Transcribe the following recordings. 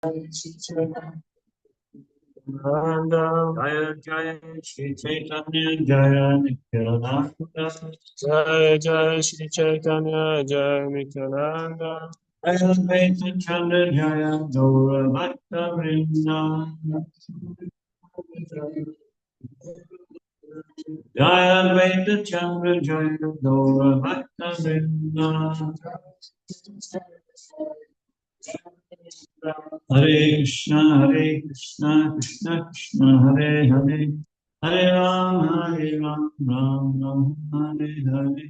Jaya Jaya Shri Chaitanya Jaya Nityananda Jaya Jaya Shri Chaitanya Jaya Nityananda Jaya Advaita Chandra Jaya Gaura Bhakta Vrinda Jaya Advaita Chandra Jaya Gaura Bhakta Vrinda Hare Krishna, Krishna Krishna, Hare Hare, Hare Ram, Ram Ram, Hare Hare.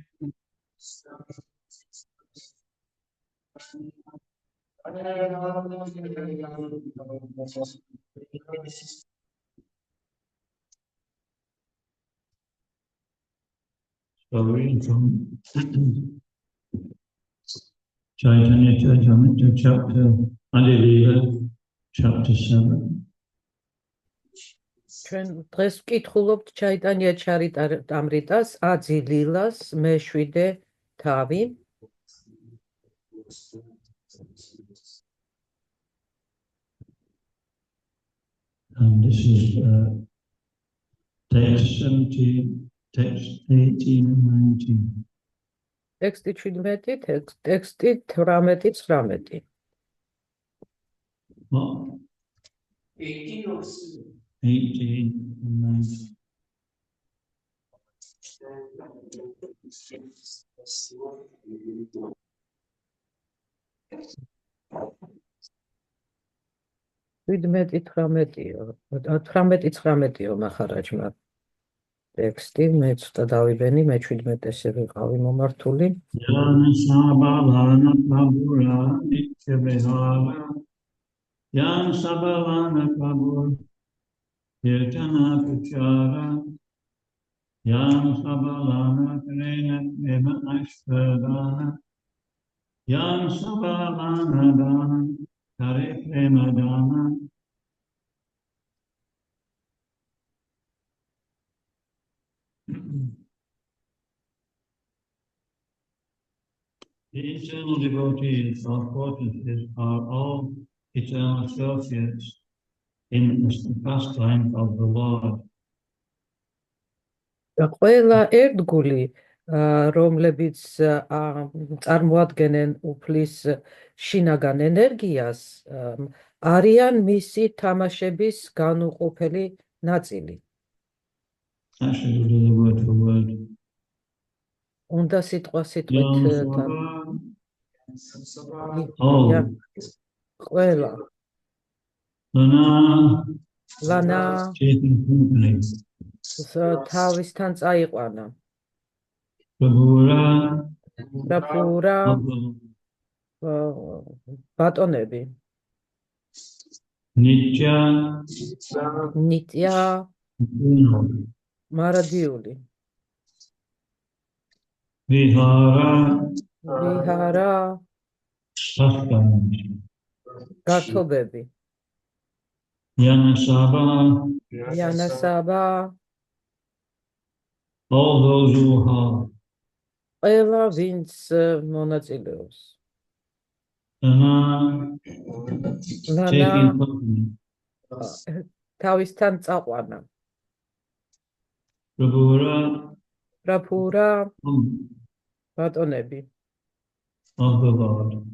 So reading from Chaitanya Charitamrita chapter Adilila, chapter 7. ჩვენ დღეს ვკითხულობთ ჩაიტანია ჩარიტამრიტას აძილილას მეშვიდე თავი. And this is text 17, text 18 and 19. ტექსტი 17, ტექსტი 18-19. What? 18 and 19. მახარაჯმა ტექსტი მე ცოტა დავიბენი, მე 17-ზე ვიყავი მომართული. Yana Sabalana Prabhura Nityavihara Yana Sabalana Prabhura Kirtana Puchara Yana Sabalana Krena Eva Ashvadana Yana Sabalana Dana Kare Prema Dana The eternal devotees of fortresses are all eternal associates in the pastime of the Lord. ყველა ერთგული, რომლებიც წარმოადგენენ უფლის შინაგან ენერგიას, არიან მისი თამაშების განუყოფელი ნაწილი. Actually, we'll do the word for word. უნდა სიტყვით ყველა ლანა თავისთან წაიყვანა პრაბჰურა ბატონები ნიტია მარადიული ვიჰარა გართობები იანასაბა all those who have ყველა ვინც მონაწილეობს თავისთან წაყვანა პრაბჰურა ბატონები of the Lord.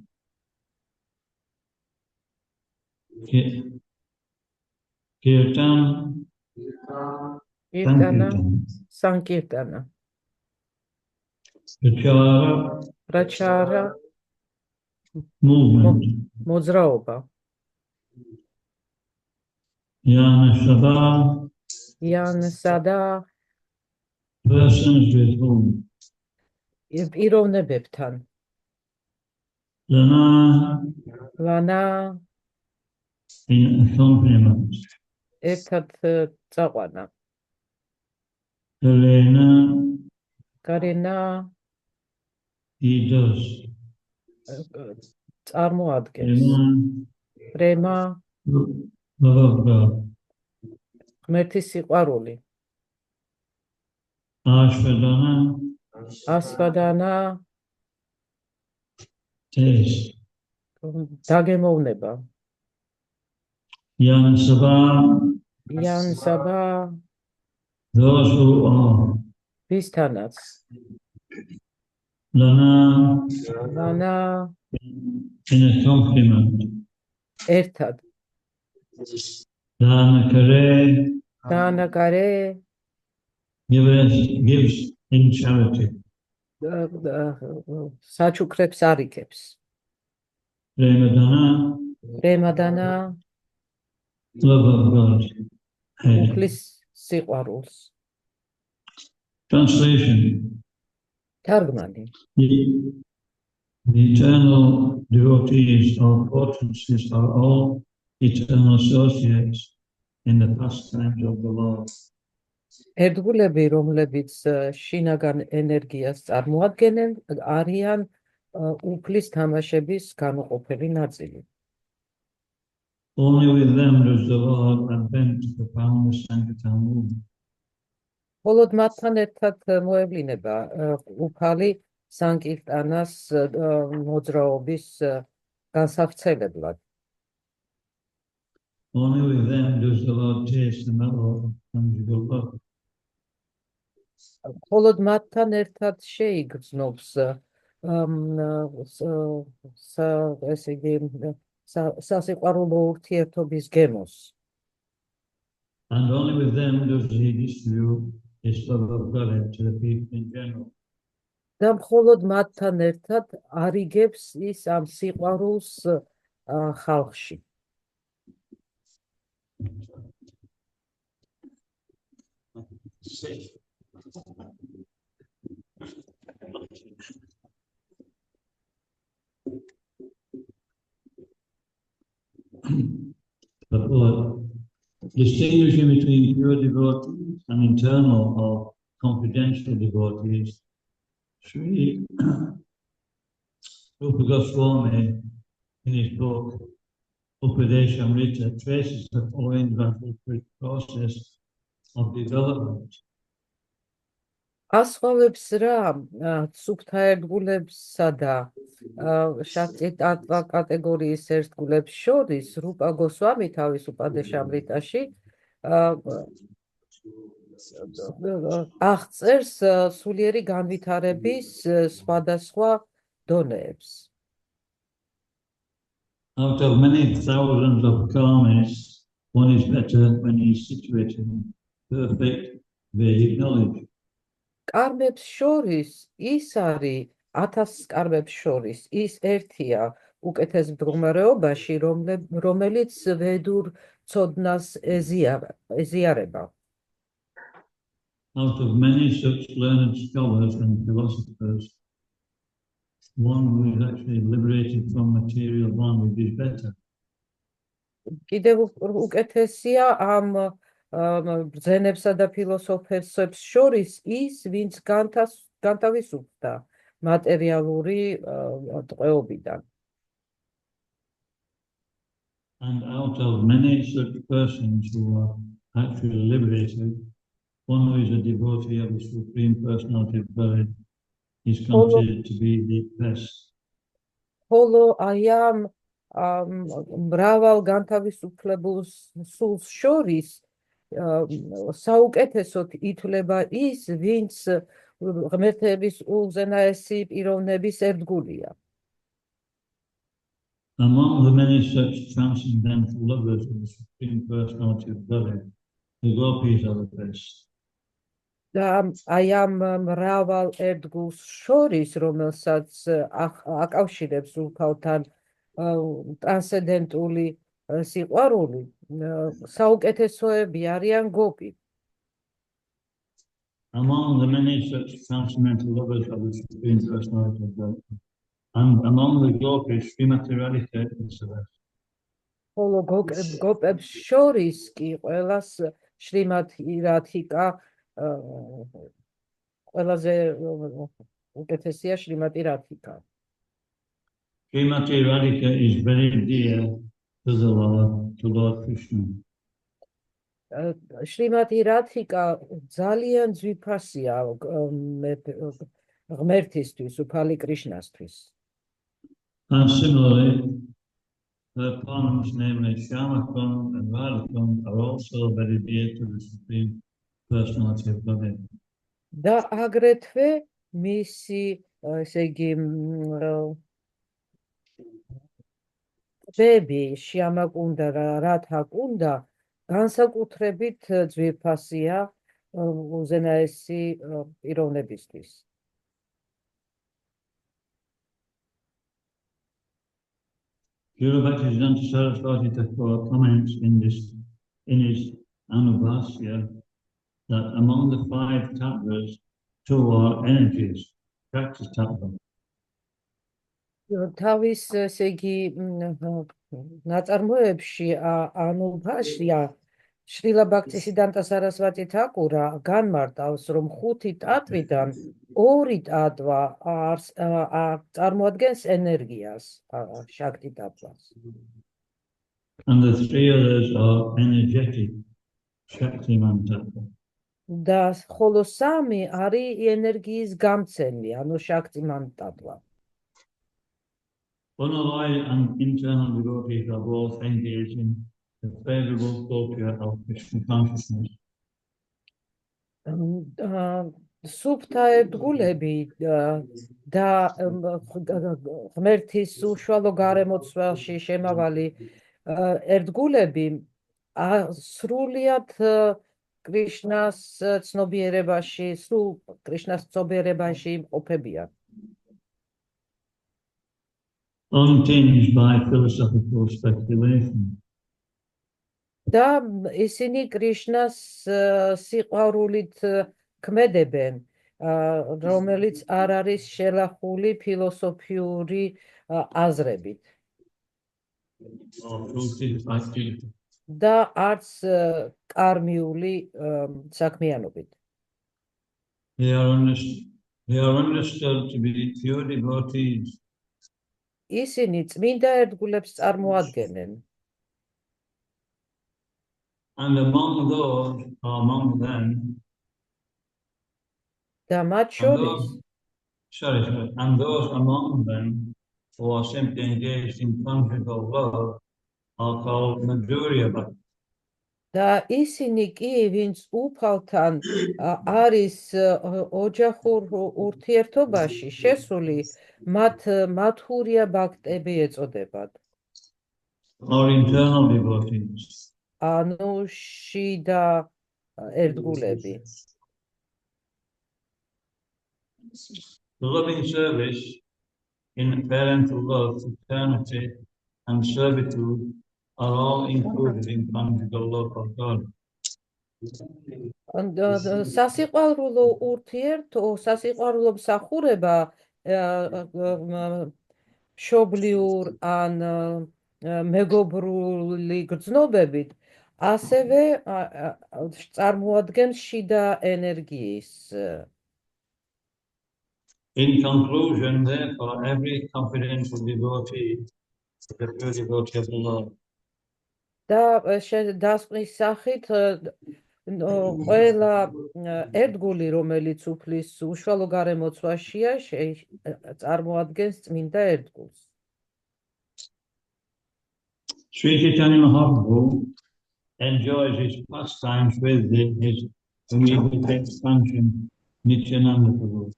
Kirtana, Sankirtana, Prachara, movement, Mozraoba, Yanasada, persons with whom პიროვნებებთან ლანა in accompaniment ერთად წაყვანა კარენა he does წარმოადგენს პრემა ღმერთის სიყვარული ასვადანა დაგემოვნება Yan Sabha, Yan Sabha, those who are Visthanats, Lana Lana, in accompaniment, Ertad, Dana Kare Dana Kare, gives in charity. Sachukrebs Arikeps, Premadana, Premadana, love of God. Head. Uplis Siqvaruls. Translation. Targmani. The eternal devotees or potencies are all eternal associates in the pastimes of the Lord. ერთგულები, რომლებიც შინაგან ენერგიას წარმოადგენენ, არიან უფლის თამაშების განუყოფელი ნაწილი. Only with them does the Lord advent the boundless sanctum. მხოლოდ მათთან ერთად მოევლინება უფალი სანკილტანას მოძრაობის განსავრცელებლად. Only with them does the Lord taste the mellow of conjugal love. მხოლოდ მათთან ერთად შეიგრძნობს ესე იგი სასიყვარულო ურთიერთობის გემოს. And only with them does he distribute his love of God to the people in general. და მხოლოდ მათთან ერთად არიგებს ის ამ სიყვარულს ხალხში. But distinguishing between pure devotees and internal or confidential devotees, Sri Rupa Goswami, in his book Upadeshamrita, traces the following gradual process of development. ასხავებს რა სუფთა ერთგულებსა და შატიტატვა კატეგორიის ერთგულებს შორის რუპა გოსვამი თავის უპადეშამრიტაში აღწერს სულიერი განვითარების სხვადასხვა დონეებს. Out of many thousands of karmas, one is better when he is situated in perfect Vedic knowledge. კარმებს შორის ის არის 1000 კარმებს შორის ის ერთია უკეთეს მდგომარეობაში რომელიც ვედურ ცოდნას ეზიარება. Out of many such learned scholars and philosophers, one who is actually liberated from material bondage is better. კიდევ უკეთესია ამ ბრძენებსა და ფილოსოფოსებს შორის ის, ვინც განთავისუფლდა მატერიალური ტყვეობიდან. And out of many such persons who are actually liberated, one who is a devotee of the Supreme Personality of God is considered to be the best. ხოლო აი ამ მრავალ განთავისუფლებულ სულს შორის საუკეთესოდ ითვლება ის, ვინც ღმერთების უზენაესი პიროვნების ერთგულია. Among the many such transcendental lovers of the Supreme Personality of God, the gopis are the best. და აი ამ მრავალ ერთგულს შორის, რომელსაც აკავშირებს ურთაოთან ტრანსცენდენტული სიყვარული, საუკეთესოები არიან გოპი. Among the many such transcendental lovers of the Supreme Personality of God, and among the gopis, Srimati Radhika is the best. ხოლო გოპებს შორის კი ყველას შრიმათი რათიკა ყველაზე უკეთესია შრიმათი რათიკა. Srimati Radhika is very dear to the Lord, to Lord Krishna. შრიმათი რათიკა ძალიან ძვირფასია ღმერთისთვის, უფალი კრიშნასთვის. And similarly, Her opponents, namely Shamakon and Radhakon, are also very dear to the Supreme Personality of Godhead. და აგრეთვე მისი ესე იგი ბები შიამაკუნდა რადჰაკუნდა განსაკუთრებით ძვირფასია უზენაესი პიროვნებისთვის. Srila Bhaktisiddhanta Saraswati Thakur comments in his Anubhasya that among the 5 tattvas, 2 are energies, practice tattva. თავის ესე იგი ნაწარმოებში ანუბჰაშია შრილა ბhaktisидanta sarasvati thakura განმარტავს, რომ 5 ტატვიდან 2 ტატვა წარმოადგენს ენერგიას, შაქტი ტატვას. And the 3 others are energetic, Shaktiman tattva. და ხოლო 3 არის ენერგიის გამცემი, ანუ შაქტიმან ტატვა. Unalloyed and internal devotees are both engaged in the favorable culture of Krishna consciousness. სუფთა ერთგულები და ღმერთის უშუალო გარემოცვაში შემავალი ერთგულები სრულიად კრიშნას ცნობიერებაში, სრულ კრიშნას ცნობიერებაში იმყოფებიან. Untinged by philosophical speculation. და ისინი კრიშნას სიყვარულით ქმედებენ, რომელიც არ არის შელახული ფილოსოფიური აზრებით. და არც კარმიული საქმიანობით. They are understood to be pure devotees. ისინი წმინდა ერთგულებს წარმოადგენენ. And among them, და მათ შორის and those among them who are simply engaged in conjugal love are called Madhurya Bhakti. და ისინი კი, ვინც უფალთან არის ოჯახურ ურთიერთობაში შესული, მათ მადჰურია ბაქტები ეწოდებათ. Or internal devotees. ანუ შიდა ერთგულები. The loving service in parental love, fraternity, and servitude are all included in conjugal love of God. სასიყვარულო ურთიერთო, სასიყვარულო მსახურება მშობლიურ ან მეგობრული გრძნობებით ასევე წარმოადგენს შიდა ენერგიის. In conclusion, therefore, every confidential devotee is a pure devotee of the Lord. და დასკვნის სახით ყველა ერთგული, რომელიც უფლის უშუალო გარემოცვაშია, წარმოადგენს წმინდა ერთგულს. Sri Chaitanya Mahaprabhu enjoys his pastimes with his immediate expansion, Nityananda Prabhu.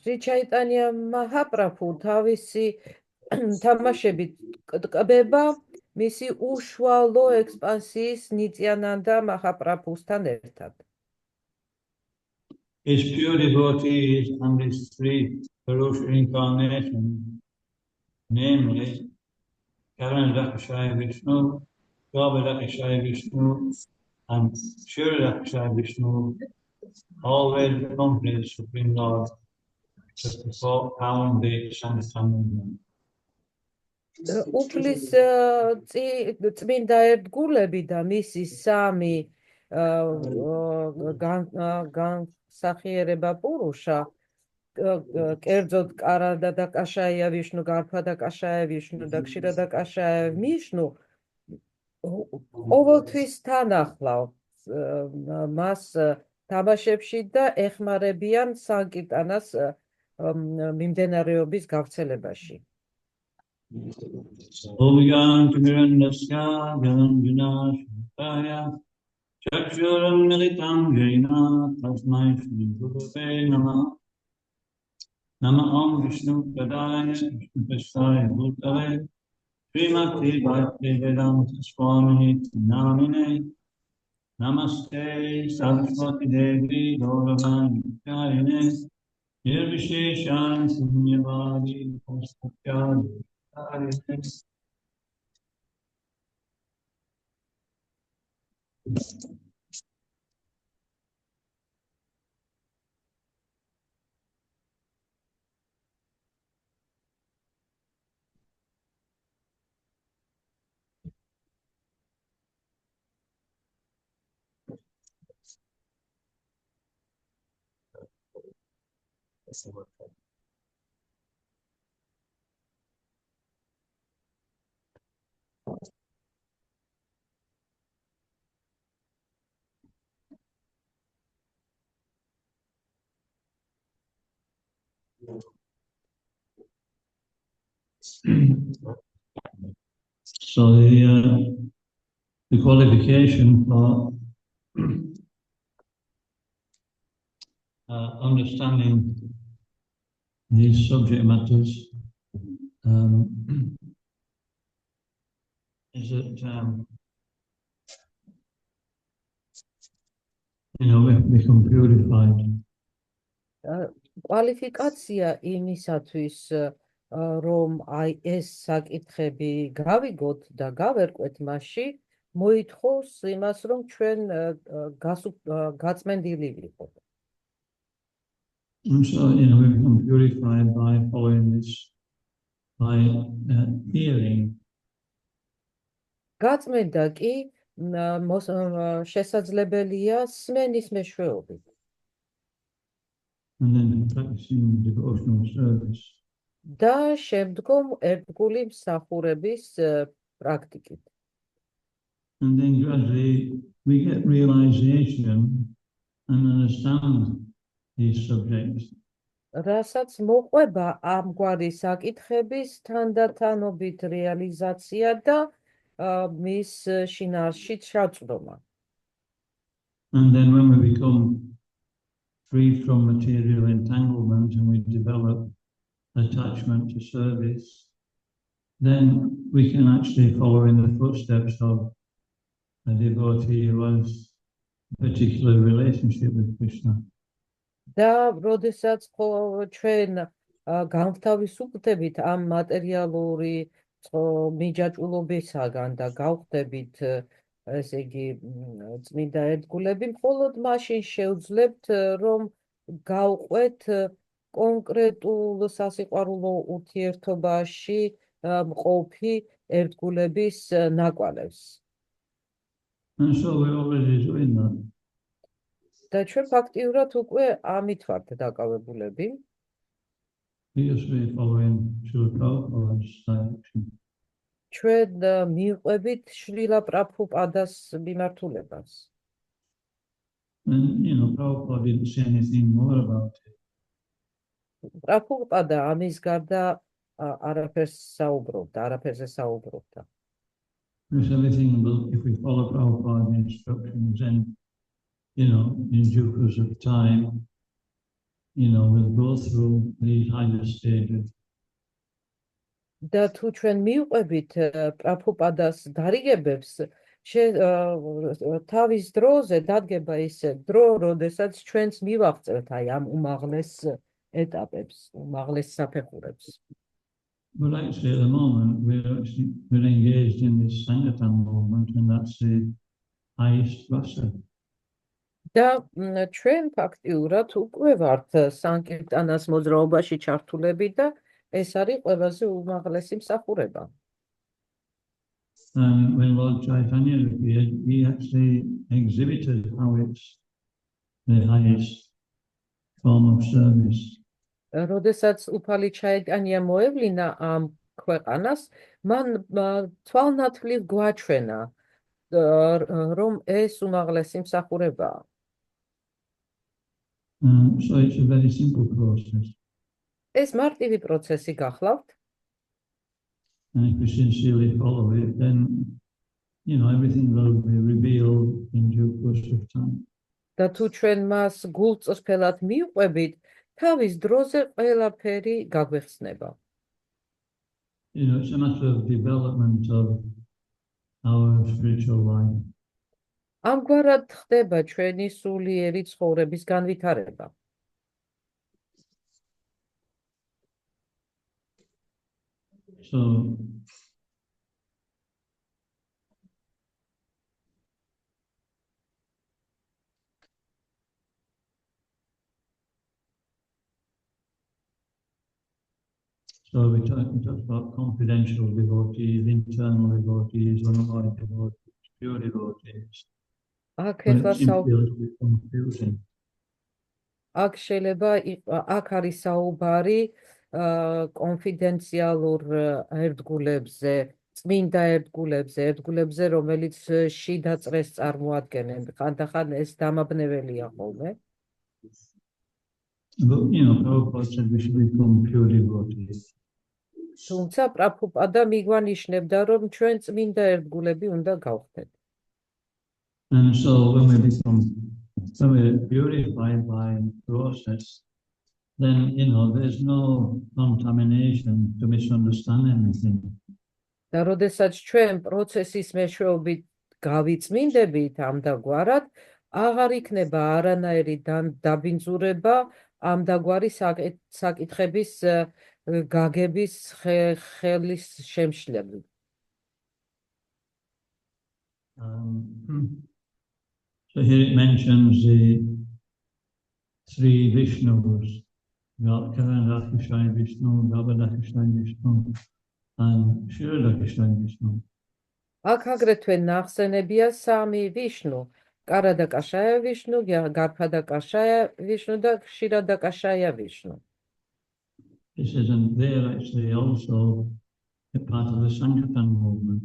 Sri Chaitanya Mahaprabhu თავისი თამაშებით ტკბება მისი უშუალო ექსპანსიის ნიტიანანდა მაჰაპრაბჰუსთან ერთად. His pure devotees and his 3 Purusha incarnations, namely Karanadakashaya Vishnu, Garbhadakashaya Vishnu, and Kshiradakashaya Vishnu, always accompany the Supreme Lord to propound the Sanatana. უფლის წმინდა ერთგულები და მისი 3 განსახიერება პურუშა, კერძოდ კარადაკაშაია ვიშნუ, გარბჰადაკაშაია ვიშნუ და ქსირადაკაშაია ვიშნუ, ყოველთვის თან ახლავს მას თამაშებში და ეხმარებიან საკირტანას მიმდენარეობის გავრცელებაში. Ovigan Timirandasya Galanjuna Shantaya Chakshuram Militam Jaina Tasmai Shri Gurave Namah Nama Om Vishnu Padaya Vishnu Pashaya Bhutale Srimati Bhakti Vedanta Swamini Namine Namaste Saraswati Devi Gauravani Karine Nirvisheshan Sunyavadi Pastatyadi Karine. So the qualification for understanding these subject matters is that we become purified. კვალიფიკაცია იმისათვის, რომ აი ეს საკითხები გავიგოთ და გავერკვეთ მასში, მოითხოვს იმას, რომ ჩვენ გაწმენდილი ვიყოთ. And so, we become purified by following this, by hearing. გაწმენდა კი შესაძლებელია სმენის მეშვეობით. And then practicing devotional service. და შემდგომ ერთგული მსახურების პრაქტიკით. And then gradually we get realization and understand these subjects. რასაც მოყვება ამგვარი საკითხების თანდათანობით რეალიზაცია და მის შინაარსში ჩაწვდომა. And then when we become free from material entanglement and we develop attachment to service, then we can actually follow in the footsteps of a devotee who has a particular relationship with Krishna. და როდესაც ჩვენ განვთავისუფლდებით ამ მატერიალური მიჯაჭვულობისაგან და გავხდებით, ესე იგი, წმინდა ერთგულები, მხოლოდ მაშინ შევძლებთ, რომ გავყვეთ კონკრეტულ სასიყვარულო ურთიერთობაში მყოფი ერთგულების ნაკვალევს. And so we're already doing that. და ჩვენ ფაქტიურად უკვე ამით ვართ დაკავებულები. Because we're following Srila Prabhupada's direction. ჩვენ მიყვებით შრილა პრაბჰუპადას მიმართულებას. And Prabhupada didn't say anything more about it. პრაბჰუპადა ამის გარდა არაფერზე საუბრობდა. Because everything will, if we follow Prabhupada's instructions, then in due course of time, we'll go through these higher stages. და თუ ჩვენ მიყვებით პრაბჰუპადას დარიგებებს, თავის დროზე დადგება ისე დრო, როდესაც ჩვენც მივაღწევთ აი ამ უმაღლეს ეტაპებს, უმაღლეს საფეხურებს. But actually, at the moment, we're engaged in this Sankirtan movement, and that's the highest rasa. და ჩვენ ფაქტიურად უკვე ვართ სანკირტანას მოძრაობაში ჩართულები და ეს არის ყველაზე უმაღლესი მსახურება. And when Lord Chaitanya appeared, he actually exhibited how it's the highest form of service. როდესაც უფალი ჩაიტანია მოევლინა ამ ქვეყანას, მან თვალნათვლივ გვაჩვენა, რომ ეს უმაღლესი მსახურებაა. So it's a very simple process. ეს მარტივი პროცესი გახლავთ. And if we sincerely follow it, then, everything will be revealed in due course of time. და თუ ჩვენ მას გულწრფელად მივყვებით, თავის დროზე ყველაფერი გაგვეხსნება. It's a matter of development of our spiritual life. ამგვარად ხდება ჩვენი სულიერი ცხოვრების განვითარება. So, we talk about confidential devotees, internal devotees, unaligned devotees, pure devotees. აქ But ეხლა it seems a little bit confusing. აქ შეიძლება აქ არის საუბარი კონფიდენციალურ ერთგულებზე, წმინდა ერთგულებზე, რომელიც შიდა წრეს წარმოადგენენ. ხანდახან ეს დამაბნეველია ხოლმე. But, Prabhupada said we should become pure devotees. თუმცა პრაბჰუპადა მიგვანიშნებდა, რომ ჩვენ წმინდა ერთგულები უნდა გავხდეთ. And so when we're purified by process, then, there's no contamination to misunderstand anything. და როდესაც ჩვენ პროცესის მეშვეობით გავიწმინდებით ამდაგვარად, აღარ იქნება არანაირი დაბინძურება ამდაგვარი საკითხების გაგების ხელის შემშლები. So here it mentions the three Vishnus, Karandakrishna Vishnu, Dabadakrishna Vishnu, and Shiradakishna Vishnu. აქ აგრეთვე ნახსენებია სამი ვიშნუ, კარადაკაშაია ვიშნუ, გარფადაკაშაია ვიშნუ და შირადაკაშაია ვიშნუ. He says, and they're actually also a part of the Sankirtan movement.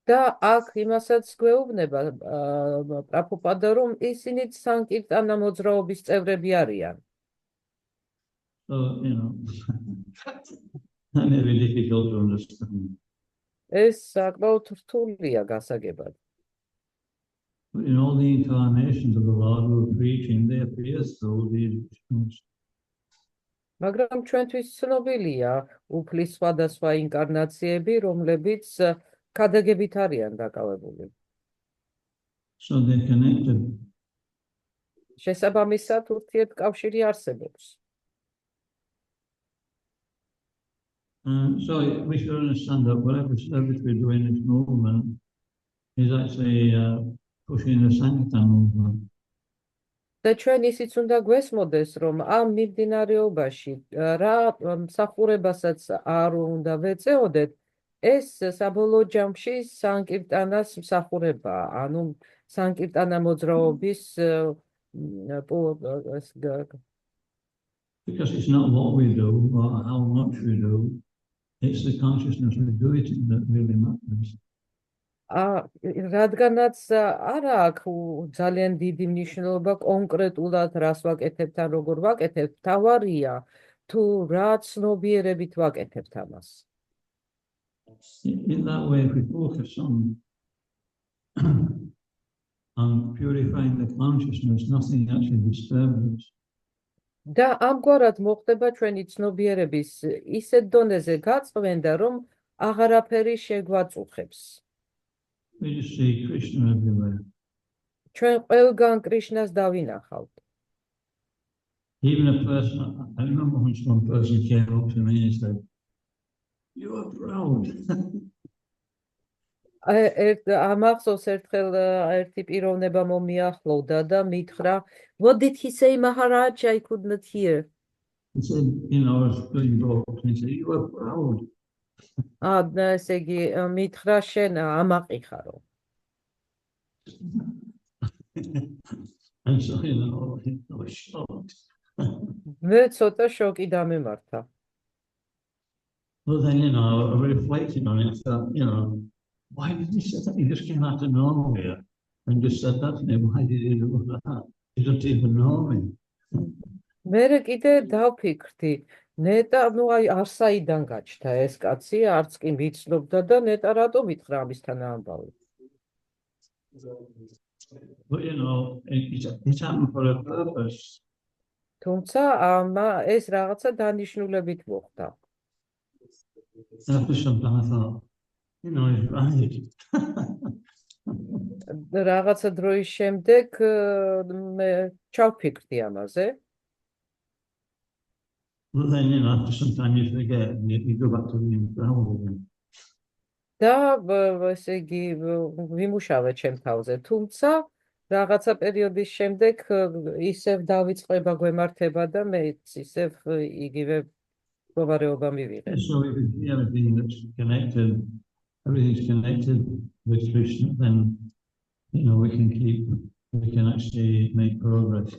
და აქ იმასაც გვეუბნება პრაბჰუპადა, რომ ისინიც სანკირტანა მოძრაობის წევრები არიან. So, that may be difficult to understand. ეს საკმაოდ რთულია გასაგებად. But in all the incarnations of the Lord who are preaching, they appear through these Vishnus. მაგრამ ჩვენთვის ცნობილია უფლის სხვადასხვა ინკარნაციები, რომლებიც ქადაგებით არიან დაკავებული. So they're connected. შესაბამისად, ურთიერთკავშირი არსებობს. So we should understand that whatever service we do in this movement is actually pushing the Sankirtan movement. და ჩვენ ისიც უნდა გვესმოდეს, რომ ამ მიმდინარეობაში რა მსახურებასაც არ უნდა ვეწეოდეთ, ეს საბოლოო ჯამში სანკირტანას მსახურებაა, ანუ სანკირტანა მოძრაობის Because it's not what we do or how much we do, it's the consciousness we do it that really matters. რადგანაც არ აქვს ძალიან დიდი მნიშვნელობა კონკრეტულად რას ვაკეთებთ ან როგორ ვაკეთებთ, თავარია თუ რა ცნობიერებით ვაკეთებთ ამას. In that way, if we focus on purifying the consciousness, nothing actually disturbs us. და ამგვარად მოხდება ჩვენი ცნობიერების ისეთ დონეზე გაწვენდა, რომ აღარაფერი შეგვაწუხებს. We just see Krishna everywhere. ჩვენ ყველგან კრიშნას დავინახავთ. Even a person, I remember once one person came up to me and said, "You are proud." ამახსოვს ერთხელ ერთი პიროვნება მომიახლოვდა და მითხრა, "What did he say, Maharaj? I could not hear." He said, I was doing books, and he said, "You are proud." ესე იგი მითხრა, შენ ამაყი ხარო. And so, I was shocked. მე ცოტა შოკი დამემართა. Well, then, I reflected on it. I thought, why did he say that? He just came out of nowhere and just said that to me. Why did he do that? He doesn't even know me. მე კიდე დავფიქრდი, ნეტა, ნუ აი არსაიდან გაჩნდა ეს კაცი, არც კი მიცნობდა და ნეტა რატომ ითხრა ამისთან ამბავი. But you know, it's happened for a purpose. თუმცა ეს რაღაცა დანიშნულებით მოხდა. After some time I thought, you know, he's right. რაღაცა დროის შემდეგ მე ჩავფიქრდი ამაზე. But then, you know, after some time you forget and you go back to being proud again. და ესე იგი ვიმუშავე ჩემ თავზე. თუმცა რაღაცა პერიოდის შემდეგ ისევ დავიწყება გვემართება და მეც ისევ იგივე მდგომარეობა მივიღე. So if you see everything that's connected, everything's connected with Krishna, then, you know, we can actually make progress.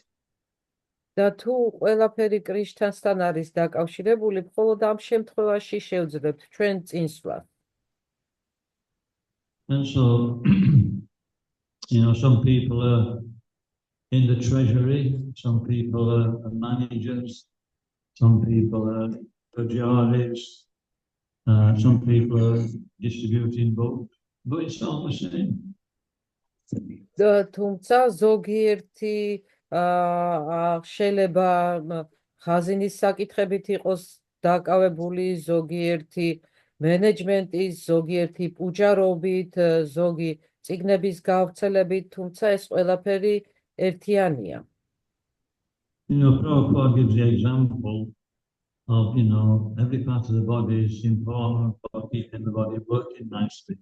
და თუ ყველაფერი კრიშნასთან არის დაკავშირებული, მხოლოდ ამ შემთხვევაში შევძლებთ ჩვენ წინსვლას. And so, you know, some people are in the treasury, some people are managers, some people are pujaris, some people are distributing books, but it's all the same. თუმცა ზოგიერთი შეიძლება ხაზინის საკითხებით იყოს დაკავებული, ზოგიერთი მენეჯმენტის, ზოგიერთი პუჯარობით, ზოგი წიგნების გავრცელებით, თუმცა ეს ყველაფერი ერთიანია. You know, Prabhupada gives the example of, you know, every part of the body is important for keeping the body working nicely.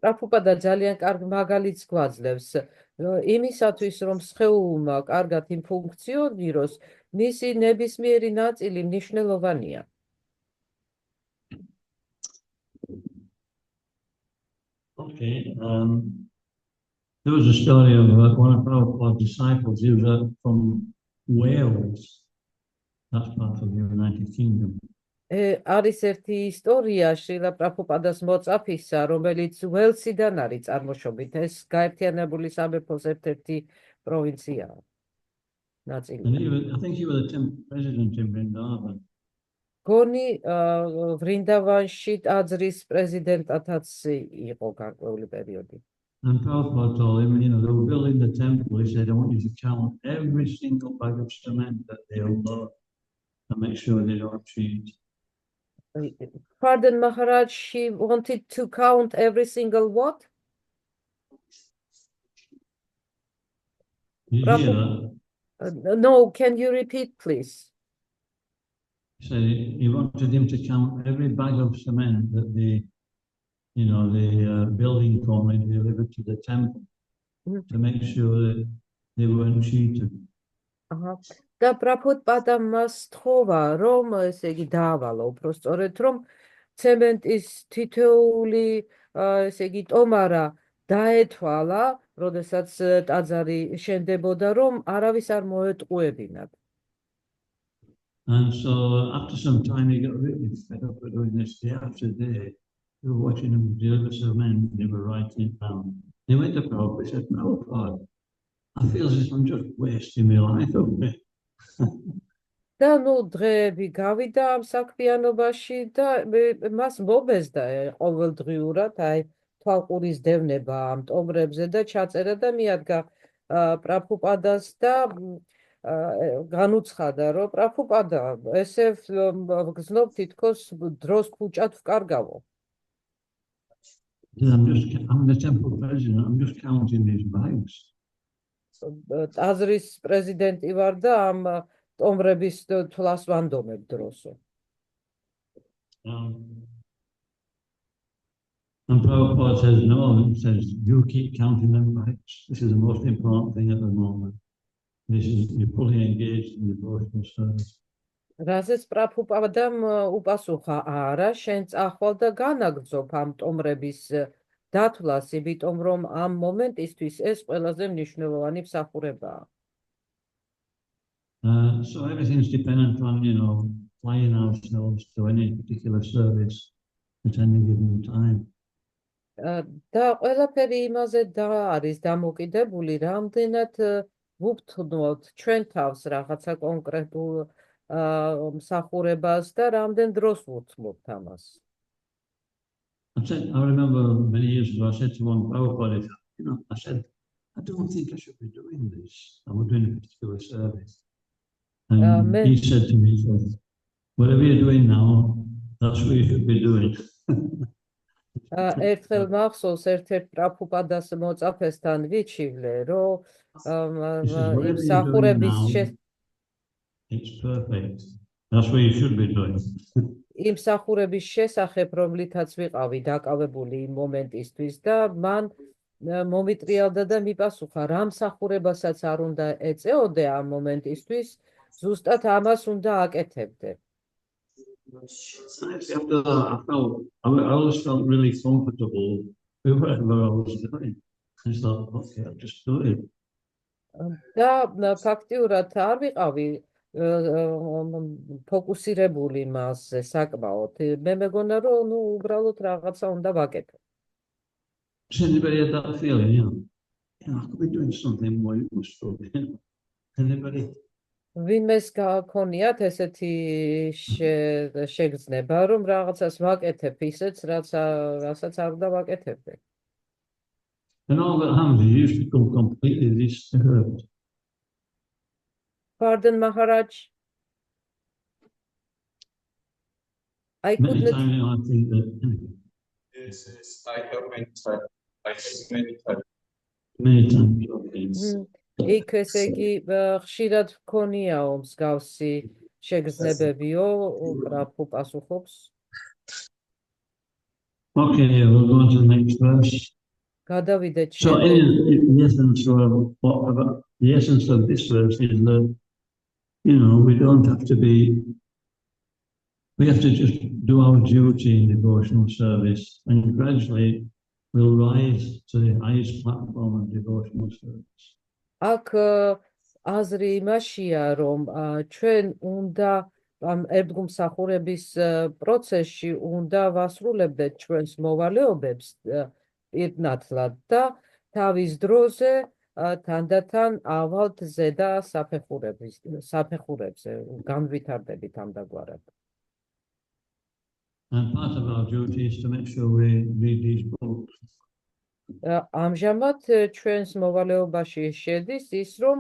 პრაბჰუპადა ძალიან კარგ მაგალითს გვაძლევს იმისათვის, რომ სხეულმა კარგად იმფუნქციონიროს, მისი ნებისმიერი ნაწილი მნიშვნელოვანია. Okay, there was a story of one of Prabhupada's disciples. He was from Wales. That's part of the United Kingdom. არის ერთი ისტორია შრილა პრაბჰუპადას მოწაფისა, რომელიც ველსიდან არის წარმოშობით. ეს გაერთიანებული სამეფოს ერთ-ერთი პროვინციაა. ნაწილი. I think he was the 10th president in Vrindavan. გონი ვრინდავანში ტაძრის პრეზიდენტათაც იყო გარკვეული პერიოდი. And Prabhupada told him, you know, they were building the temple. He said, I want you to count every single bag of cement that they unload and make sure they don't cheat. Pardon, Maharaj, she wanted to count every single what? Did you hear that? No, can you repeat, please? He said he wanted him to count every bag of cement that the building company delivered to the temple to make sure that they weren't cheated. და პრაბჰუპადამ მას თხოვა, რომ ესე იგი დაავალო უფრო სწორედ, რომ ცემენტის თითოეული ესე იგი ტომარა დაეთვალა, როდესაც ტაძარი შენდებოდა, რომ არავის არ მოეტყუებინათ. And so after some time he got really fed up with doing this day after day. They were watching him deliver cement, they were writing it down. He went to Prabhupada and said, Prabhupada, I feel as if I'm just wasting my life away. და ნუ დღეები გავიდა ამ საქმიანობაში და მას მობეზდა ყოველდღიურად აი თვალყურის დევნება ამ ტომრებზე და ჩაწერა და მიადგა პრაბჰუპადას და განუცხადა, რომ პრაბჰუპადა, ესე გრძნობ თითქოს დროს ქუჭად ვკარგავო. I'm the temple president, I'm just counting these bags. ტაძრის პრეზიდენტი ვარ და ამ ტომრების თვლას ვანდომებ დროსო. And Prabhupada says, no, he says, you keep counting them bags. This is the most important thing at the moment. You're fully engaged in devotional service. რაზეც პრაბჰუპადამ უპასუხა, არა, შენ წახვალ და განაგრძობ ამ ტომრების დათვლას, იმიტომ რომ ამ მომენტისთვის ეს ყველაზე მნიშვნელოვანი მსახურებაა. So everything's dependent on, you know, applying ourselves to any particular service at any given time. და ყველაფერი იმაზე არის დამოკიდებული, რამდენად ვუფრთხილთ ჩვენ თავს რაღაცა კონკრეტულ მსახურებას და რამდენ დროს ვუთმობთ ამას? I remember many years ago, I said to one Prabhupada, I said, I don't think I should be doing this. I was doing a particular service. And he said to me, whatever you're doing now, that's what you should be doing. ერთხელ მახსოვს ერთ-ერთ პრაბჰუპადას მოწაფესთან ვიჩივლე, რომ იმ მსახურების It's perfect. That's what you should be doing. იმ მსახურების შესახებ, რომლითაც ვიყავი დაკავებული იმ მომენტისთვის და მან მომიტრიალდა და მიპასუხა, რა მსახურებასაც არ უნდა ეწეოდე ამ მომენტისთვის, ზუსტად ამას უნდა აკეთებდე. After that, I always felt really comfortable with whatever I was doing. I thought, okay, I'll just do it. და ფაქტიურად არ ვიყავი ფოკუსირებული მასზე საკმაოდ. მე მეგონა, რომ უბრალოდ რაღაცა უნდა ვაკეთო. Does anybody have that feeling? I could be doing something more useful. Anybody? ვინმეს გაქონიათ ესეთი შეგრძნება, რომ რაღაცას ვაკეთებ ისეც, რასაც არ უნდა ვაკეთებდე. And all that happens is you used to become completely disturbed. Pardon, Maharaj. I Many couldn't. times I think that. Yes, I have many times. I have many times. Many times. იქ ესე იგი ხშირად გქონიაო მსგავსი შეგრძნებებიო, პრაბჰუ პასუხობს. Okay, we'll go on to the next verse. გადავიდეთ So the essence of this verse is that, we don't have to we have to just do our duty in devotional service, and gradually we'll rise to the highest platform of devotional service. აქ აზრი იმაშია, რომ ჩვენ უნდა ამ ერთგულმსახურების პროცესში უნდა ვასრულებდეთ ჩვენს მოვალეობებს პირნათლად და თავის დროზე თანდათან ავალთ ზედა საფეხურებზე, განვითარდებით ამდაგვარად. And part of our duty is to make sure we read these books. ამჟამად ჩვენს მოვალეობაში შედის ის, რომ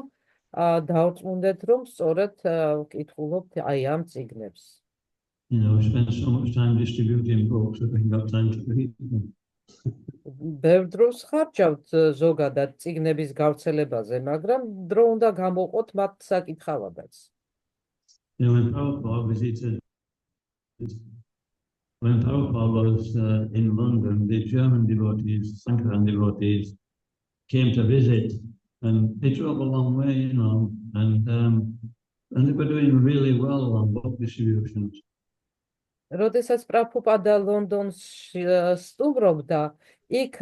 დავწმუნდეთ, რომ სწორად ვკითხულობთ აი ამ წიგნებს. We spend so much time distributing books that we haven't got time to read them. ბევრ დროს ხარჯავთ ზოგადად წიგნების გავრცელებაზე, მაგრამ დრო უნდა გამოყოთ მათ საკითხავადაც. When Prabhupada was in London, the German devotees, Sankran devotees, came to visit, and they drove a long way, and they were doing really well on book distributions. როდესაც პრაბჰუპადა ლონდონში სტუმრობდა, იქ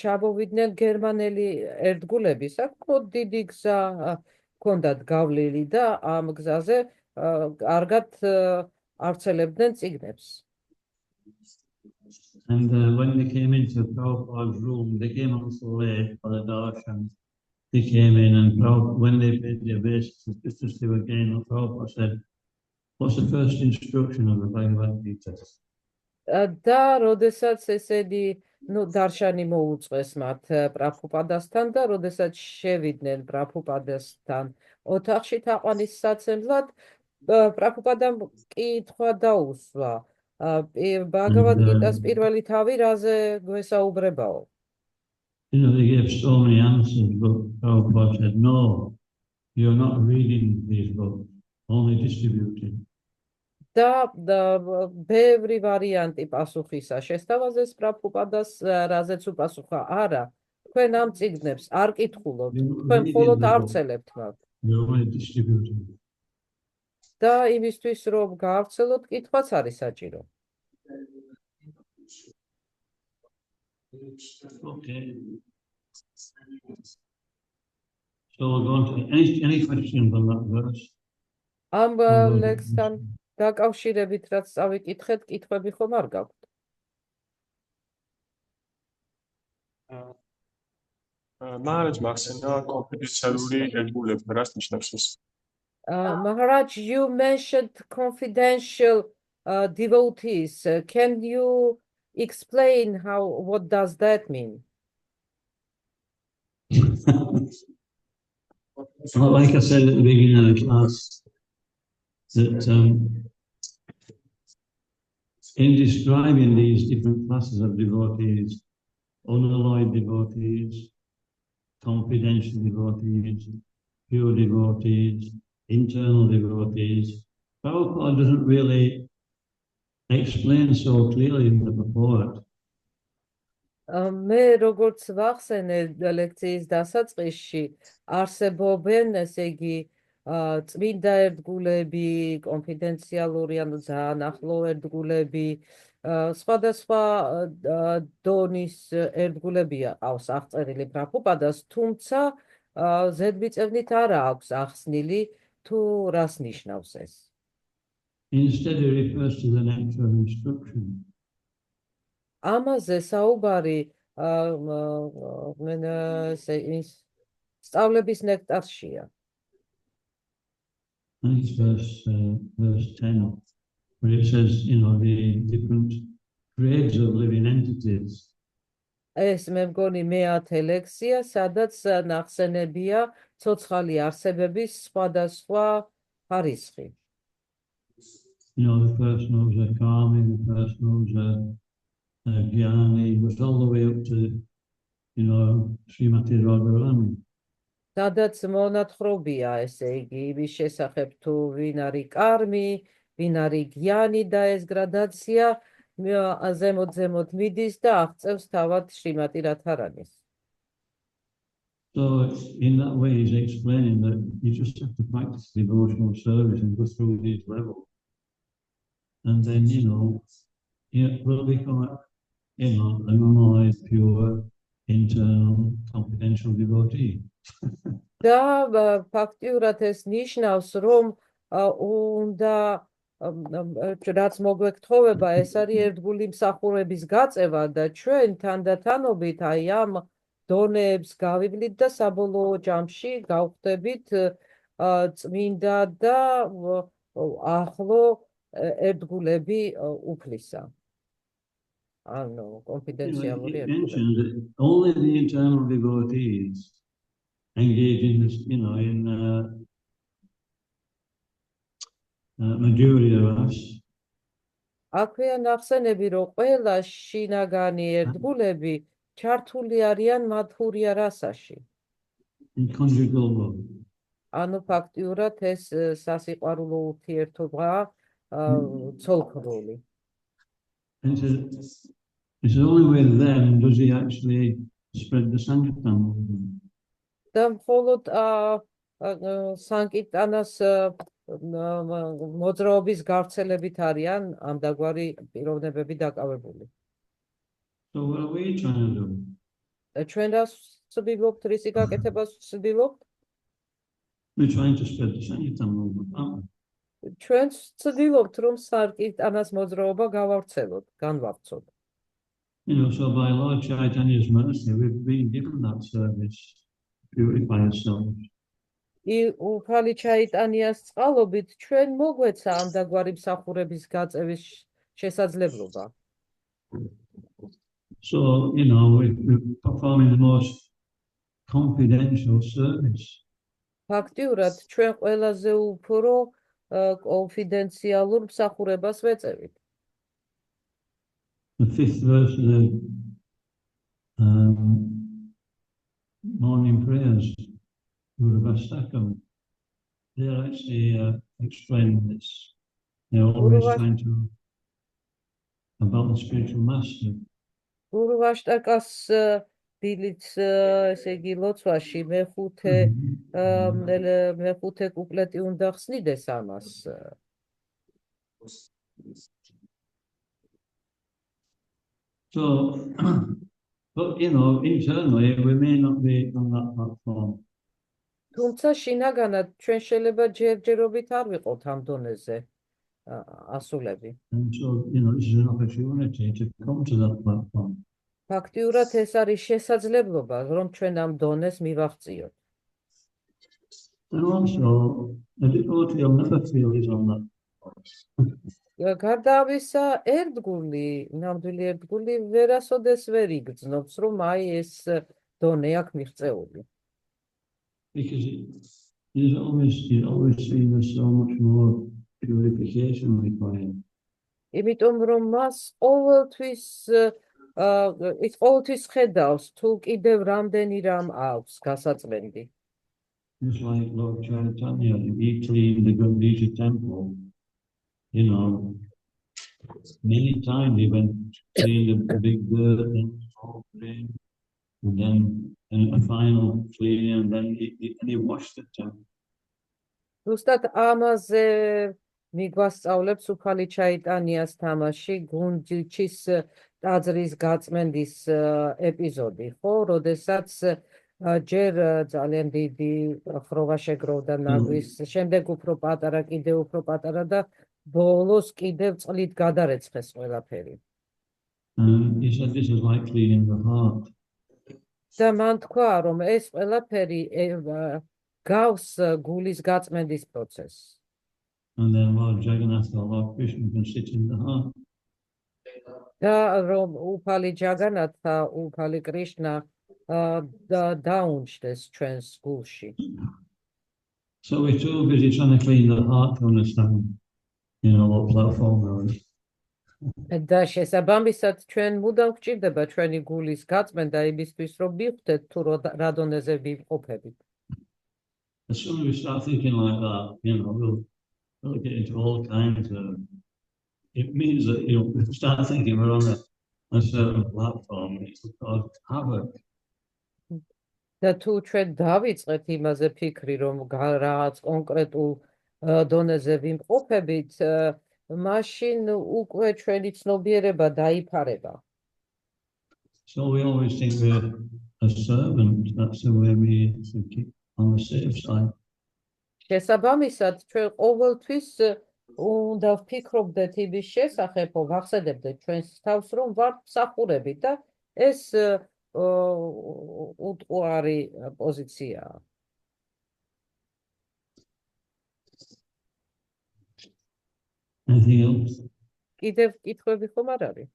ჩამოვიდნენ გერმანელი ერთგულები, საკმაოდ დიდი გზა ჰქონდათ გავლილი და ამ გზაზე კარგად ავრცელებდნენ წიგნებს. And when they came into Prabhupada's room, they came a little late for the darshan. They came in, and when they paid their obeisances, just as they were getting up, Prabhupada said, "What's the first instruction of the Bhagavad Gita?" და როდესაც ესენი დარშანი მოუწყვეს მათ პრაბჰუპადასთან და როდესაც შევიდნენ პრაბჰუპადასთან ოთახში თაყვანისსაცემლად, პრაბჰუპადამ კითხვა დაუსვა. Bhagavad Gita's პირველი თავი რაზე გვესაუბრებაო? They gave so many answers, but Prabhupada said, "No, you're not reading these books, only distributing." და ბევრი ვარიანტი პასუხისა შესთავაზეს პრაბჰუპადას, რაზეც უპასუხა, არა, თქვენ ამ წიგნებს არ კითხულობთ, თქვენ მხოლოდ ავრცელებთ მათ. და იმისთვის, რომ გაავრცელოთ, კითხვაც არის საჭირო. Okay. So we're going to any questions on that verse? ამ ლექსთან დაკავშირებით რაც წავიკითხეთ, კითხვები ხომ არ გაქვთ? Maharaj, მაგსენა კონფიდენციალური ერთგულება რას ნიშნავს ეს? Maharaj, you mentioned confidential devotees. Can you explain what does that mean? Well, like I said at the beginning of the class, that in describing these different classes of devotees, unalloyed devotees, confidential devotees, pure devotees, internal devotees, Prabhupada doesn't really explain so clearly in the purport. მე როგორც ვახსენე ლექციის დასაწყისში, არსებობენ, ესე იგი, წმინდა ერთგულები, კონფიდენციალური, ანუ ძალიან ახლო ერთგულები, სხვადასხვა დონის ერთგულებია ყავს აღწერილი პრაბჰუპადას, თუმცა ზედმიწევნით არა აქვს ახსნილი თუ რას ნიშნავს ეს. Instead, he refers to the nectar of instruction. ამაზე საუბარი სწავლების ნექტარშია. And it's verse 10, where it says, the different grades of living entities. ეს მე მგონი მე-10 ლექსია, სადაც ნახსენებია ცოცხალი არსებების სხვადასხვა ხარისხი. The first knows a Kami, the first knows a Jnani, goes all the way up to, Srimati Radharani. სადაც მონათხრობია, ესე იგი, იმის შესახებ თუ ვინ არის კარმი, ვინ არის გიანი და ეს გრადაცია ზემოთ მიდის და აღწევს თავად შრიმატი რადჰარანის. So in that way he's explaining that you just have to practice devotional service and go through these levels. And then, it will become an unalloyed, pure, internal, confidential devotee. და ფაქტიურად ეს ნიშნავს, რომ უნდა რაც მოგვეკთხოვება, ეს არის ერთგული მსახურების გაწევა და ჩვენ თანდათანობით აი ამ დონეებს გავივლით და საბოლოო ჯამში გავხდებით წმინდა და ახლო ერთგულები უფლისა. კონფიდენციალური It mentions that only the internal devotees engage in this, in Madhurya Ras. აქვეა ნახსენები, რომ ყველა შინაგანი ერთგულები ჩართული არიან მადჰურია რასაში. In conjugal love. ანუ ფაქტიურად ეს სასიყვარულო ურთიერთობაა ცოლქმრული. And it's only with them does he actually spread the Sankirtan movement. და მხოლოდ სანკირტანას მოძრაობის გავრცელებით არიან ამდაგვარი პიროვნებები დაკავებული. So what are we trying to do? ჩვენ რას ვცდილობთ, რისი გაკეთებას ვცდილობთ? We're trying to spread the Sankirtan movement, aren't we? ჩვენ ვცდილობთ, რომ სანკირტანას მოძრაობა გავავრცელოთ, განვავრცოთ. So by Lord Chaitanya's mercy, we've been given that service to purify ourselves. უფალი ჩაიტანიას წყალობით ჩვენ მოგვეცა ამდაგვარი მსახურების გაწევის შესაძლებლობა. So, we're performing the most confidential service. ფაქტიურად ჩვენ ყველაზე უფრო კონფიდენციალურ მსახურებას ვეწევით. The 5th verse of the morning prayers, Guruvastakam, they're actually explaining this. They're always trying to, about the spiritual master. გურუვაშტაკას დილით, ესე იგი, ლოცვაში მეხუთე კუპლეტი უნდა ხსნიდეს ამას. So, but internally we may not be on that platform. თუმცა შინაგანად ჩვენ შეიძლება ჯერჯერობით არ ვიყოთ ამ დონეზე ასულები. And so, this is an opportunity to come to that platform. ფაქტიურად ეს არის შესაძლებლობა, რომ ჩვენ ამ დონეს მივაღწიოთ. And also, a devotee will never feel his own love. გარდა ამისა, ერთგული, ნამდვილი ერთგული ვერასოდეს ვერ იგრძნობს, რომ აი ეს დონე აქვს მიღწეული. Because he's always seen there's so much more purification required. იმიტომ რომ მას ყოველთვის ის ყოველთვის ხედავს თუ კიდევ რამდენი რამ აქვს გასაწმენდი. Just like Lord Chaitanya, he cleaned the Gandhija temple, many times he went to clean the big dirt and then a final cleaning, and then he washed the temple. ზუსტად ამაზე მიგვასწავლებს უფალი ჩაიტანიას თამაში გუნჯის ტაძრის გაწმენდის ეპიზოდი, ხო, როდესაც ჯერ ძალიან დიდი ხროვა შეგროვდა ნაგვის, შემდეგ უფრო პატარა, კიდევ უფრო პატარა და ბოლოს კიდევ წყლით გადარეცხეს ყველაფერი. He said this is like cleaning the heart. და მან თქვა, რომ ეს ყველაფერი გავს გულის გაწმენდის პროცესს. And then Lord Jagannath or Lord Krishna can sit in the heart. და რომ უფალი ჯაგანათა, უფალი კრიშნა დაუნჯდეს ჩვენს გულში. So we're too busy trying to clean the heart to understand, what platform is. და შესაბამისად ჩვენ მუდამ გვჭირდება ჩვენი გულის გაწმენდა იმისთვის, რომ მივხვდეთ თუ რა დონეზე ვიმყოფებით. As soon as we start thinking like that, we'll get into all kinds of. It means that we start thinking we're on a certain platform. It's called havoc. და თუ ჩვენ დავიწყეთ იმაზე ფიქრი, რომ რაღაც კონკრეტულ დონეზე ვიმყოფებით, მაშინ უკვე ჩვენი ცნობიერება დაიფარება. So we always think we're a servant. That's the way we keep on the safe side. შესაბამისად, ჩვენ ყოველთვის უნდა ვფიქრობდეთ იმის შესახებ, ვახსენებდეთ ჩვენს თავს, რომ ვართ მსახურები და ეს უტყუარი პოზიციაა. Anything else? კიდევ კითხვები ხომ არ არის?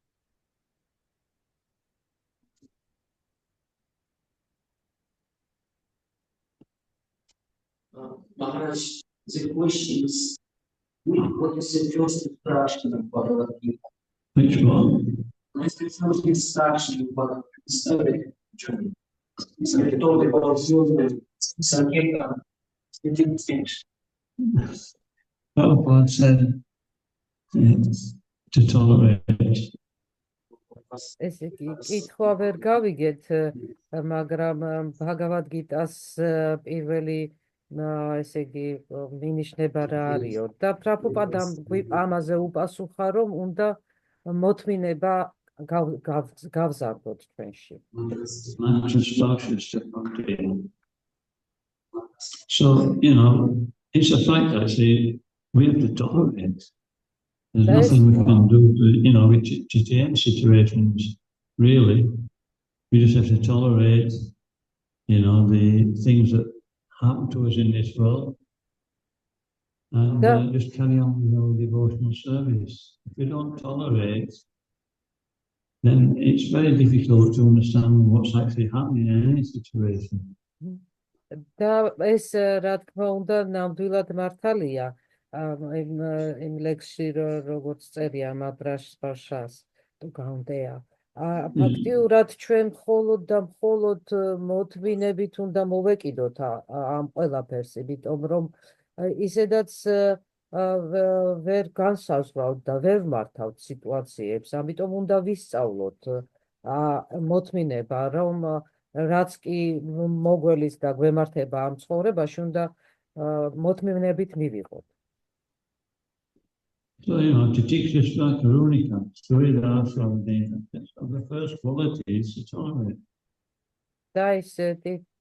Maharaj, the question is, what is the first instruction of Bhagavad Gita? Which one? What is the first instruction of Bhagavad Gita? So we told about the Sankirtan, it didn't finish. Prabhupada said to tolerate. ესე იგი, კითხვა ვერ გავიგეთ, მაგრამ ბჰაგავად გიტას პირველი ესე იგი მინიშნება რა არისო და პრაბჰუპადამ ამაზე უპასუხა, რომ უნდა მოთმინება გავზარდოთ ჩვენში. So, it's a fact actually, we have to tolerate. There's nothing we can do to change situations, really. We just have to tolerate, the things that happen to us in this world and just carry on with our devotional service. If we don't tolerate, then it's very difficult to understand what's actually happening in any situation. და ეს რა თქმა უნდა ნამდვილად მართალია იმ ლექსში როგორც წერია მაბრაშ ბაშას თუ გაუნდეა ფაქტიურად ჩვენ მხოლოდ და მხოლოდ მოთმინებით უნდა მოვეკიდოთ ამ ყველაფერს, იმიტომ რომ ისედაც ვერ განსაზღვრავთ და ვერ მართავთ სიტუაციებს, ამიტომ უნდა ვისწავლოთ მოთმინება, რომ რაც კი მოგველის და გვემართება ამ ცხოვრებაში, უნდა მოთმინებით მივიღოთ. So, to teach Shastra Karunika, the first quality is to tolerate. და ეს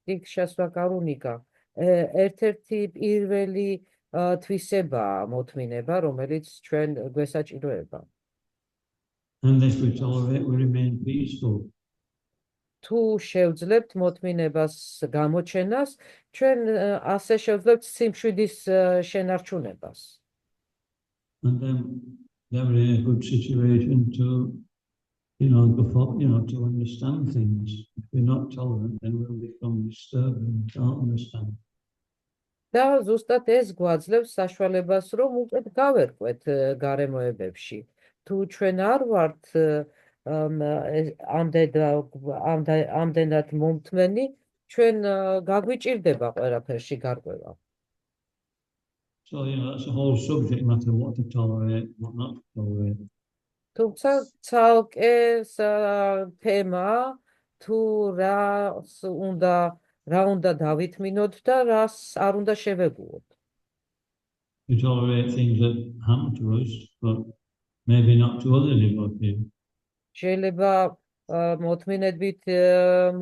ტიქშასვა კარუნიკა ერთ-ერთი პირველი თვისებაა მოთმინება, რომელიც ჩვენ გვესაჭიროება. And if we tolerate, we remain peaceful. თუ შევძლებთ მოთმინებას გამოჩენას, ჩვენ ასე შევძლებთ სიმშვიდის შენარჩუნებას. And then we're in a good situation to, to understand things. If we're not tolerant, then we'll become disturbed and can't understand. და ზუსტად ეს გვაძლევს საშუალებას, რომ უკეთ გავერკვეთ გარემოებებში. თუ ჩვენ არ ვართ ამდენად მომთმენი, ჩვენ გაგვიჭირდება ყველაფერში გარკვევა. So, that's a whole subject matter, what to tolerate, what not to tolerate. თუმცა ცალკე თემაა, თუ რა უნდა დავითმინოთ და რას არ უნდა შევეგუოთ. We tolerate things that happen to us, but maybe not to other devotees. შეიძლება მოთმინებით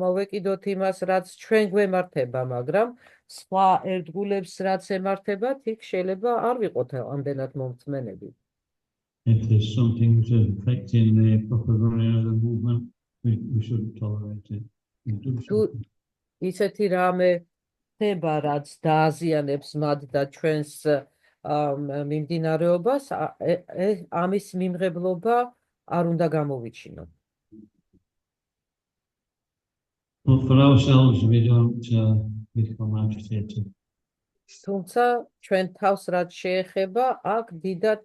მოვეკიდოთ იმას, რაც ჩვენ გვემართება, მაგრამ სხვა ერთგულებს რაც ემართებათ, იქ შეიძლება არ ვიყოთ ამდენად მომთმენები. If there's something which is affecting the proper running of the movement, we shouldn't tolerate it. We do something. ისეთი რამე ხდება, რაც დააზიანებს მათ და ჩვენს მიმდინარეობას, ამის მიმღებლობა არ უნდა გამოვიჩინოთ. But for ourselves, we don't become agitated. თუმცა ჩვენ თავს რაც შეეხება, აქ დიდად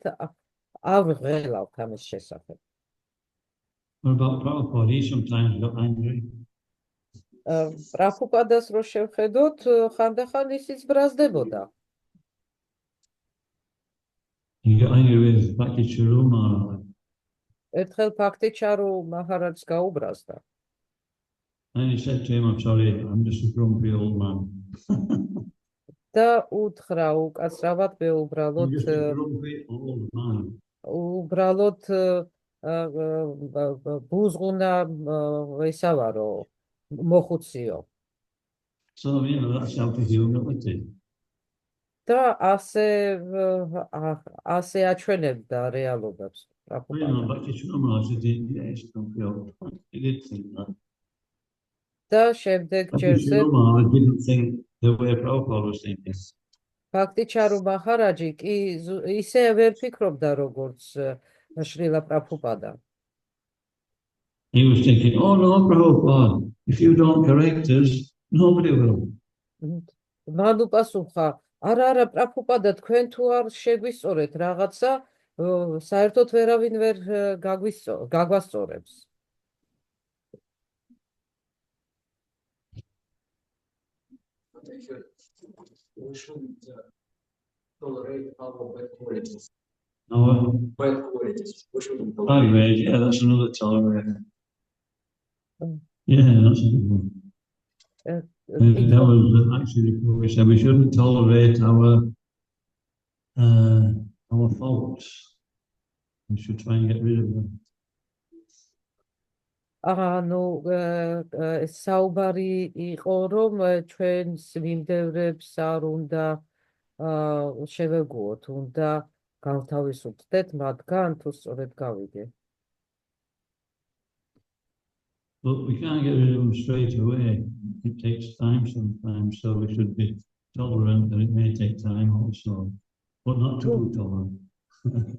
არ ვღელავთ ამის შესახებ. What about Prabhupada? He sometimes got angry. პრაბჰუპადას რო შევხედოთ, ხანდახან ისიც ბრაზდებოდა. He got angry with Bhakti Chiruma. ერთხელ ფაქტიჩარო მაჰარაჯს გაუბრაზდა. And he said to him, I'm sorry, I'm just a grumpy old man. და უთხრა უკაცრავად I'm მეუბრალოდ just a grumpy old man. უბრალოდ ბუზღუნა ისავარო მოხუციო. So, that's how to humility. და ასე აჩვენებდა რეალობებს. Bhakti Chiruma said, yes, grumpy old man. He did think that. და შემდეგ Bhakti ჯერზე Chiruma didn't think the way Prabhupada was thinking. ფაქტიჩარო მაჰარაჯი კი ისე ვერ ფიქრობდა, როგორც შრილა პრაბჰუპადა. He was thinking, oh no, Prabhupada, if you don't correct us, nobody will. მან უპასუხა, არა, პრაბჰუპადა, თქვენ თუ არ შეგვისწორეთ რაღაცა, საერთოდ ვერავინ ვერ გაგვასწორებს. We shouldn't tolerate our bad qualities. No, Bad qualities. We shouldn't tolerate. anyway, yeah, that's another tolerance. Yeah, that's a good one. And that was actually what we said. We shouldn't tolerate our faults. We should try and get rid of them. ანუ საუბარი იყო, რომ ჩვენს მიმდევრებს არ უნდა შევეგუოთ, უნდა გავთავისუფლდეთ მათგან, თუ სწორედ გავიგე. But we can't get rid of them straight away. It takes time sometimes, so we should be tolerant, and it may take time also, but not too tolerant.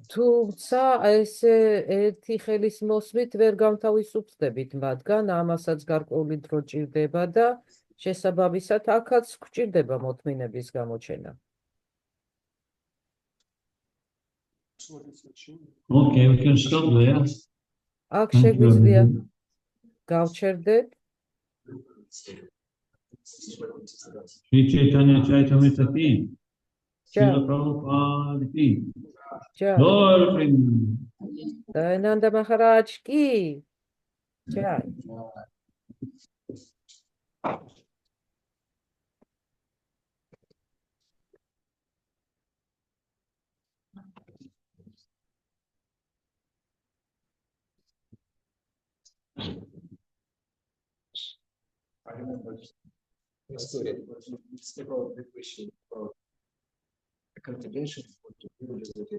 თუმცა ესე ერთი ხელის მოსმით ვერ გავთავისუფლდებით მათგან, ამასაც გარკვეული დრო ჭირდება და შესაბამისად აქაც გვჭირდება მოთმინების გამოჩენა. Okay, we can stop there. აქ Thank you, შეგვიძლია everybody. გავჩერდეთ. Sri Chaitanya Chaitamrita ki, Ja. Srila Prabhupada ki, ჯა, Gaur Premanand. დანანდა მაჰარაჯ კი. ჯა. I remember the story. It's about the question about the cultivation for the